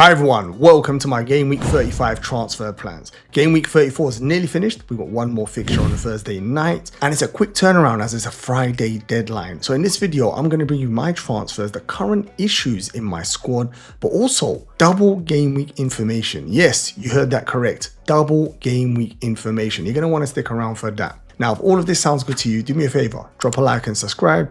Hi everyone, welcome to my Game Week 35 transfer plans. Game Week 34 is nearly finished. We've got one more fixture on a Thursday night and it's a quick turnaround as it's a Friday deadline. So in this video, I'm going to bring you my transfers, the current issues in my squad, but also double game week information. Yes, you heard that correct. Double game week information. You're going to want to stick around for that. Now, if all of this sounds good to you, do me a favor, drop a like and subscribe.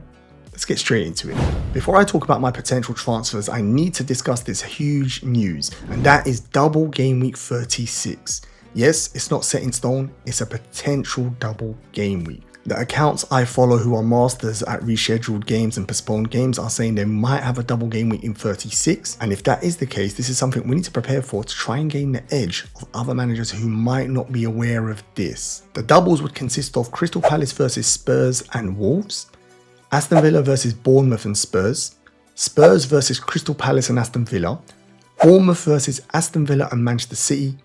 Let's get straight into it. Before I talk about my potential transfers, I need to discuss this huge news, and that is double game week 36. Yes, it's not set in stone, it's a potential double game week. The accounts I follow who are masters at rescheduled games and postponed games are saying they might have a double game week in 36, and if that is the case, this is something we need to prepare for to try and gain the edge of other managers who might not be aware of this. The doubles would consist of Crystal Palace versus Spurs and Wolves, Aston Villa versus Bournemouth and Spurs, Spurs versus Crystal Palace and Aston Villa, Bournemouth versus Aston Villa and Manchester City,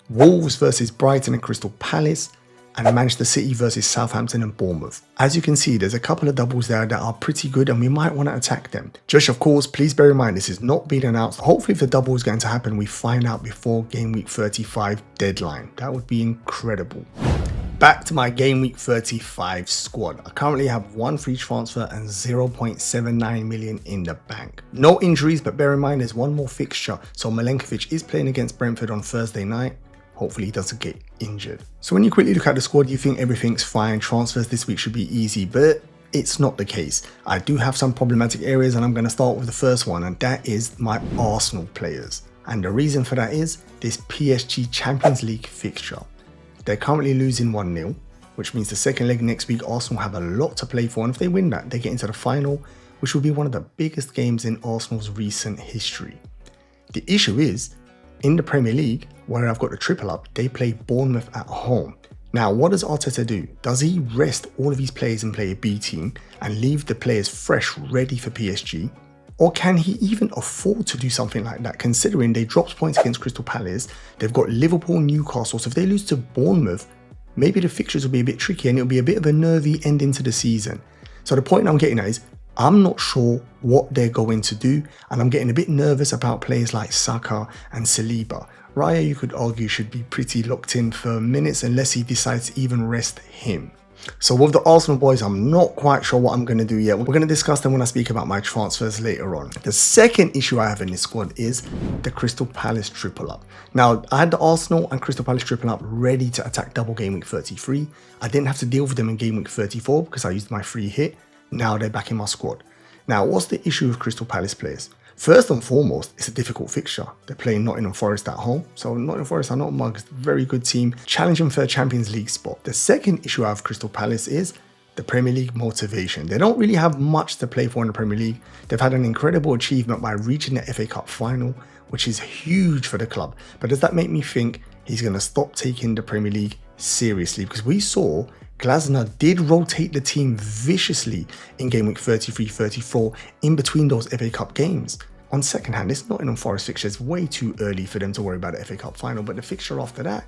Wolves versus Brighton and Crystal Palace, and Manchester City versus Southampton and Bournemouth. As you can see, there's a couple of doubles there that are pretty good and we might want to attack them. Just of course, please bear in mind this is not being announced. Hopefully if the double is going to happen, we find out before game week 35 deadline. That would be incredible. Back to my game week 35 squad. I currently have one free transfer and 0.79 million in the bank. No injuries, but bear in mind there's one more fixture. So Milenkovic is playing against Brentford on Thursday night. Hopefully he doesn't get injured. So when you quickly look at the squad, you think everything's fine. Transfers this week should be easy, but it's not the case. I do have some problematic areas and I'm going to start with the first one, and that is my Arsenal players. And the reason for that is this PSG Champions League fixture. They're currently losing 1-0, which means the second leg next week, Arsenal have a lot to play for. And if they win that, they get into the final, which will be one of the biggest games in Arsenal's recent history. The issue is, in the Premier League, where I've got the triple up, they play Bournemouth at home. Now, what does Arteta do? Does he rest all of his players and play a B team and leave the players fresh, ready for PSG? Or can he even afford to do something like that, considering they dropped points against Crystal Palace, they've got Liverpool, Newcastle, so if they lose to Bournemouth, maybe the fixtures will be a bit tricky and it'll be a bit of a nervy ending to the season. So the point I'm getting at is, I'm not sure what they're going to do, and I'm getting a bit nervous about players like Saka and Saliba. Raya, you could argue, should be pretty locked in for minutes unless he decides to even rest him. So with the Arsenal boys, I'm not quite sure what I'm going to do yet. We're going to discuss them when I speak about my transfers later on. The second issue I have in this squad is the Crystal Palace triple up. Now, I had the Arsenal and Crystal Palace triple up ready to attack double game week 33. I didn't have to deal with them in game week 34 because I used my free hit. Now they're back in my squad. Now, what's the issue with Crystal Palace players? First and foremost, it's a difficult fixture. They're playing Nottingham Forest at home. So Nottingham Forest are not mugs, very good team, challenging for a Champions League spot. The second issue I have with Crystal Palace is the Premier League motivation. They don't really have much to play for in the Premier League. They've had an incredible achievement by reaching the FA Cup final, which is huge for the club. But does that make me think he's going to stop taking the Premier League seriously? Because we saw Glasner did rotate the team viciously in game week 33-34 in between those FA Cup games. On second hand, it's Nottingham Forest fixture. It's way too early for them to worry about the FA Cup final, but the fixture after that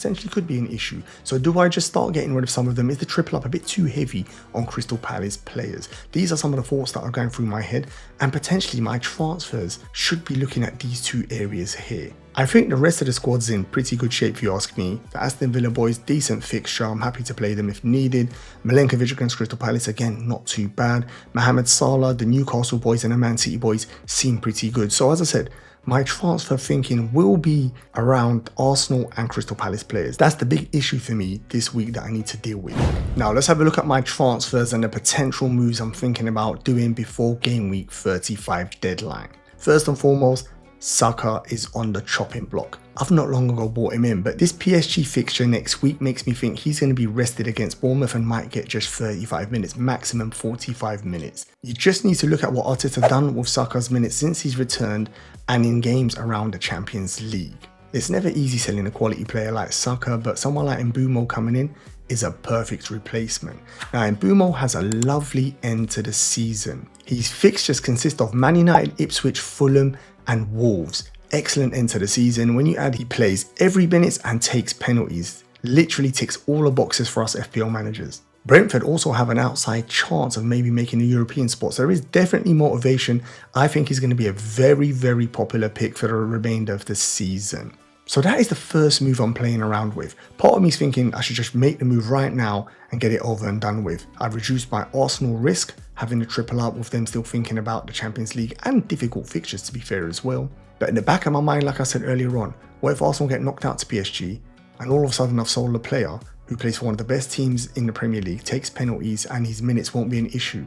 potentially could be an issue. So do I just start getting rid of some of them? Is the triple up a bit too heavy on Crystal Palace players? These are some of the thoughts that are going through my head, and potentially my transfers should be looking at these two areas here. I think the rest of the squad's in pretty good shape if you ask me. The Aston Villa boys, decent fixture. I'm happy to play them if needed. Milenkovic against Crystal Palace, again, not too bad. Mohamed Salah, the Newcastle boys and the Man City boys seem pretty good. So as I said, my transfer thinking will be around Arsenal and Crystal Palace players. That's the big issue for me this week that I need to deal with. Now let's have a look at my transfers and the potential moves I'm thinking about doing before game week 35 deadline. First and foremost, Saka is on the chopping block. I've not long ago bought him in, but this PSG fixture next week makes me think he's going to be rested against Bournemouth and might get just 35 minutes, maximum 45 minutes. You just need to look at what Arteta done with Saka's minutes since he's returned and in games around the Champions League. It's never easy selling a quality player like Saka, but someone like Mbeumo coming in is a perfect replacement. Now, Mbeumo has a lovely end to the season. His fixtures consist of Man United, Ipswich, Fulham and Wolves. Excellent end to the season. When you add he plays every minute and takes penalties, literally ticks all the boxes for us FPL managers. Brentford also have an outside chance of maybe making a European spot. So there is definitely motivation. I think he's going to be a very, very popular pick for the remainder of the season. So that is the first move I'm playing around with. Part of me is thinking I should just make the move right now and get it over and done with. I've reduced my Arsenal risk, having the triple up with them still thinking about the Champions League and difficult fixtures, to be fair as well. But in the back of my mind, like I said earlier on, what if Arsenal get knocked out to PSG and all of a sudden I've sold a player who plays for one of the best teams in the Premier League, takes penalties, and his minutes won't be an issue.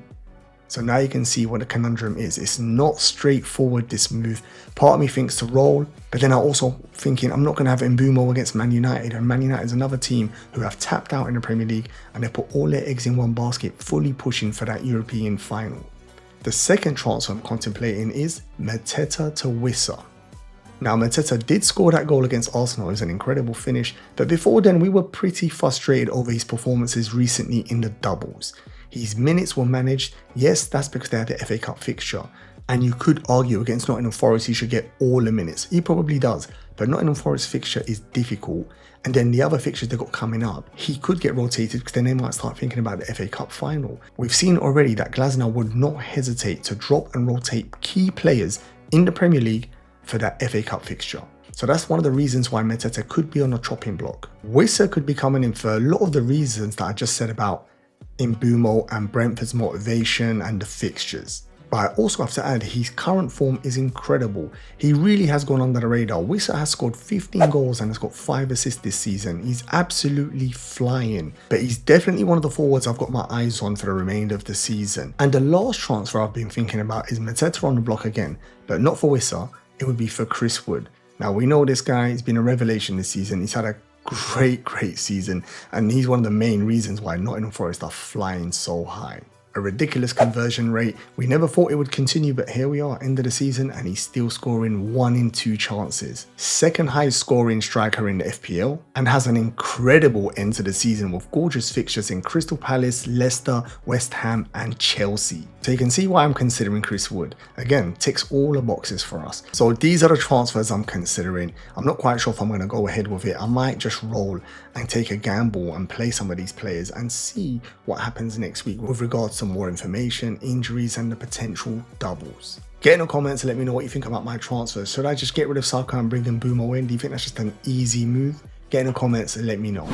So now you can see what the conundrum is. It's not straightforward, this move. Part of me thinks to roll, but then I'm also thinking I'm not going to have Mbeumo against Man United, and Man United is another team who have tapped out in the Premier League and they put all their eggs in one basket, fully pushing for that European final. The second transfer I'm contemplating is Mateta to Wissa. Now, Mateta did score that goal against Arsenal. It was an incredible finish, but before then we were pretty frustrated over his performances recently in the doubles. His minutes were managed. Yes, that's because they had the FA Cup fixture, and you could argue against Nottingham Forest he should get all the minutes. He probably does, but Nottingham Forest fixture is difficult, and then the other fixtures they got coming up, he could get rotated because then they might start thinking about the FA Cup final. We've seen already that Glasner would not hesitate to drop and rotate key players in the Premier League for that FA Cup fixture. So that's one of the reasons why Mateta could be on a chopping block. Wissa could be coming in for a lot of the reasons that I just said about Mbeumo and Brentford's motivation and the fixtures. But I also have to add, his current form is incredible. He really has gone under the radar. Wissa has scored 15 goals and has got 5 assists this season. He's absolutely flying. But he's definitely one of the forwards I've got my eyes on for the remainder of the season. And the last transfer I've been thinking about is Mateta on the block again, but not for Wissa. It would be for Chris Wood. Now we know this guy, he's been a revelation this season. He's had a great season, and he's one of the main reasons why Nottingham Forest are flying so high. A ridiculous conversion rate. We never thought it would continue, but here we are, end of the season, and he's still scoring 1 in 2 chances. Second highest scoring striker in the FPL, and has an incredible end to the season with gorgeous fixtures in Crystal Palace, Leicester, West Ham and Chelsea. So you can see why I'm considering Chris Wood. Again, ticks all the boxes for us. So these are the transfers I'm considering. I'm not quite sure if I'm going to go ahead with it. I might just roll and take a gamble and play some of these players and see what happens next week with regards to more information, injuries and the potential doubles. Get in the comments and let me know what you think about my transfers. Should I just get rid of Saka and bring Mbeumo in? Do you think that's just an easy move? Get in the comments and let me know.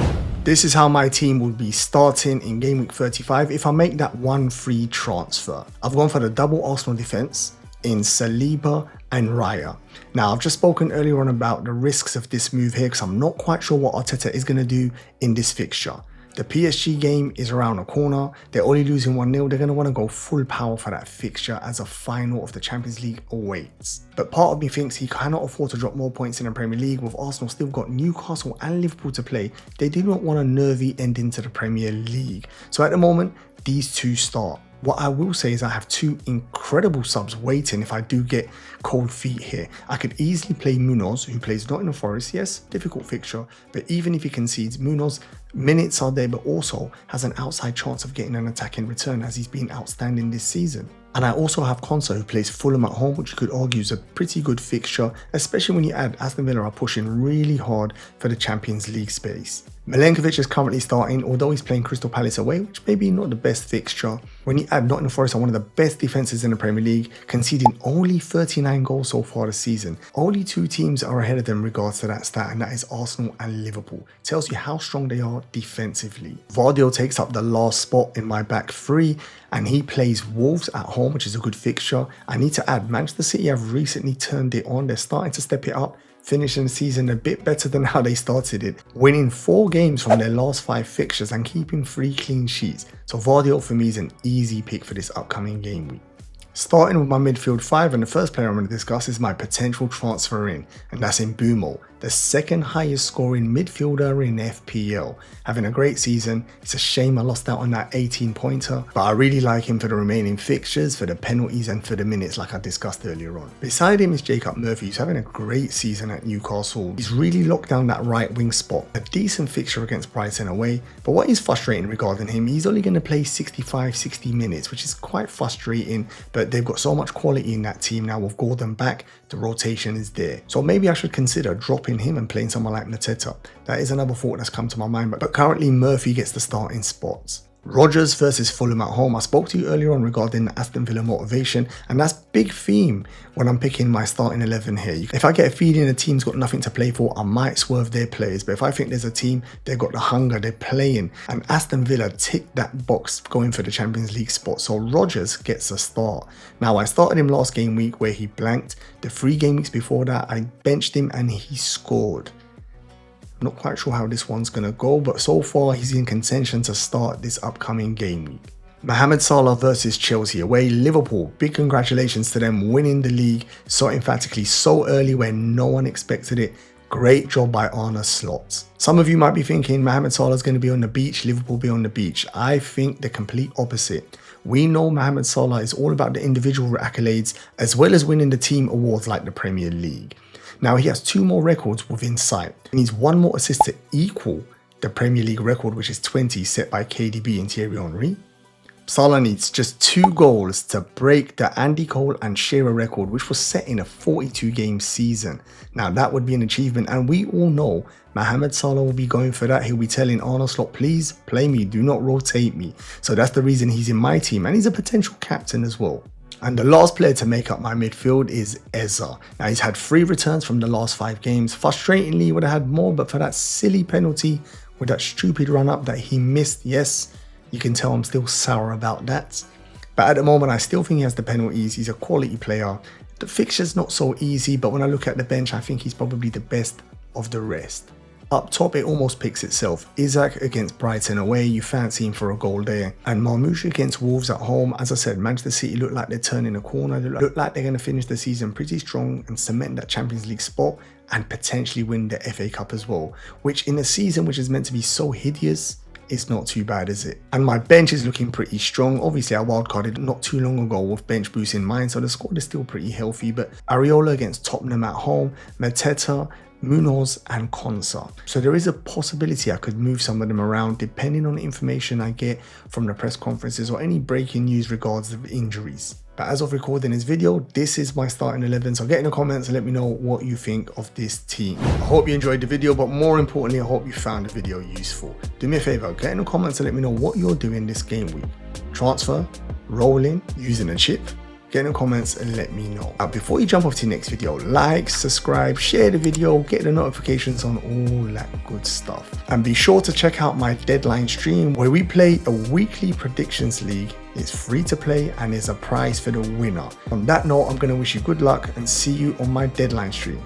This is how my team will be starting in game week 35 if I make that one free transfer. I've gone for the double Arsenal defense in Saliba and Raya. Now, I've just spoken earlier on about the risks of this move here because I'm not quite sure what Arteta is going to do in this fixture. The PSG game is around the corner. They're only losing 1-0. They're going to want to go full power for that fixture as a final of the Champions League awaits. But part of me thinks he cannot afford to drop more points in the Premier League with Arsenal still got Newcastle and Liverpool to play. They do not want a nervy ending to the Premier League. So at the moment, these two start. What I will say is I have 2 incredible subs waiting if I do get cold feet here. I could easily play Munoz, who plays Nottingham Forest. Yes, difficult fixture, but even if he concedes, Munoz minutes are there, but also has an outside chance of getting an attacking return as he's been outstanding this season. And I also have Konsa, who plays Fulham at home, which you could argue is a pretty good fixture, especially when you add Aston Villa are pushing really hard for the Champions League space. Milenkovic is currently starting, although he's playing Crystal Palace away, which may be not the best fixture. When you add Nottingham Forest are one of the best defences in the Premier League, conceding only 39 goals so far this season. Only 2 teams are ahead of them in regards to that stat, and that is Arsenal and Liverpool. Tells you how strong they are defensively. Vardy takes up the last spot in my back 3, and he plays Wolves at home, which is a good fixture. I need to add, Manchester City have recently turned it on. They're starting to step it up, finishing the season a bit better than how they started it, winning 4 games from their last 5 fixtures and keeping 3 clean sheets. So Vardy for me is an easy pick for this upcoming game week. Starting with my midfield 5, and the first player I'm going to discuss is my potential transfer in, and that's Mbeumo, the second highest scoring midfielder in FPL. Having a great season. It's a shame I lost out on that 18-pointer, but I really like him for the remaining fixtures, for the penalties and for the minutes like I discussed earlier on. Beside him is Jacob Murphy, who's having a great season at Newcastle. He's really locked down that right wing spot. A decent fixture against Brighton away, but what is frustrating regarding him, he's only going to play 65-60 minutes, which is quite frustrating, but they've got so much quality in that team now with Gordon back, the rotation is there. So maybe I should consider dropping him and playing someone like Mateta. That is another thought that's come to my mind, but currently Murphy gets the starting spots. Rodgers versus Fulham at home. I spoke to you earlier on regarding Aston Villa motivation, and that's big theme when I'm picking my starting 11 here. If I get a feeling a team's got nothing to play for, I might swerve their players. But if I think there's a team, they've got the hunger, they're playing, and Aston Villa tick that box going for the Champions League spot. So Rodgers gets a start. Now, I started him last game week where he blanked. The 3 game weeks before that, I benched him and he scored. Not quite sure how this one's going to go, but so far he's in contention to start this upcoming game week. Mohamed Salah versus Chelsea away. Liverpool, big congratulations to them winning the league so emphatically, so early when no one expected it. Great job by Arne Slot. Some of you might be thinking Mohamed Salah is going to be on the beach, Liverpool be on the beach. I think the complete opposite. We know Mohamed Salah is all about the individual accolades as well as winning the team awards like the Premier League. Now, he has 2 more records within sight. He needs 1 more assist to equal the Premier League record, which is 20 set by KDB and Thierry Henry. Salah needs just 2 goals to break the Andy Cole and Shearer record, which was set in a 42-game season. Now, that would be an achievement, and we all know Mohamed Salah will be going for that. He'll be telling Arne Slot, please play me, do not rotate me. So that's the reason he's in my team, and he's a potential captain as well. And the last player to make up my midfield is Eza. Now, he's had 3 returns from the last 5 games. Frustratingly, he would have had more, but for that silly penalty with that stupid run-up that he missed, yes, you can tell I'm still sour about that. But at the moment, I still think he has the penalties. He's a quality player. The fixture's not so easy, but when I look at the bench, I think he's probably the best of the rest. Up top, it almost picks itself. Isaac against Brighton away, you fancy him for a goal there. And Marmoush against Wolves at home. As I said, Manchester City look like they're turning a corner. They look like they're going to finish the season pretty strong and cement that Champions League spot and potentially win the FA Cup as well. Which in a season which is meant to be so hideous, it's not too bad, is it? And my bench is looking pretty strong. Obviously, I wildcarded not too long ago with bench boost in mind, so the squad is still pretty healthy. But Areola against Tottenham at home, Mateta, Munoz and Konsa. So there is a possibility I could move some of them around depending on the information I get from the press conferences or any breaking news regards the injuries. But as of recording this video, this is my starting 11. So get in the comments and let me know what you think of this team. I hope you enjoyed the video, but more importantly, I hope you found the video useful. Do me a favor, get in the comments and let me know what you're doing this game week. Transfer, rolling, using a chip. Get in the comments and let me know. Now, before you jump off to the next video, like, subscribe, share the video, get the notifications on, all that good stuff. And be sure to check out my deadline stream where we play a weekly predictions league. It's free to play and there's a prize for the winner. On that note, I'm going to wish you good luck and see you on my deadline stream.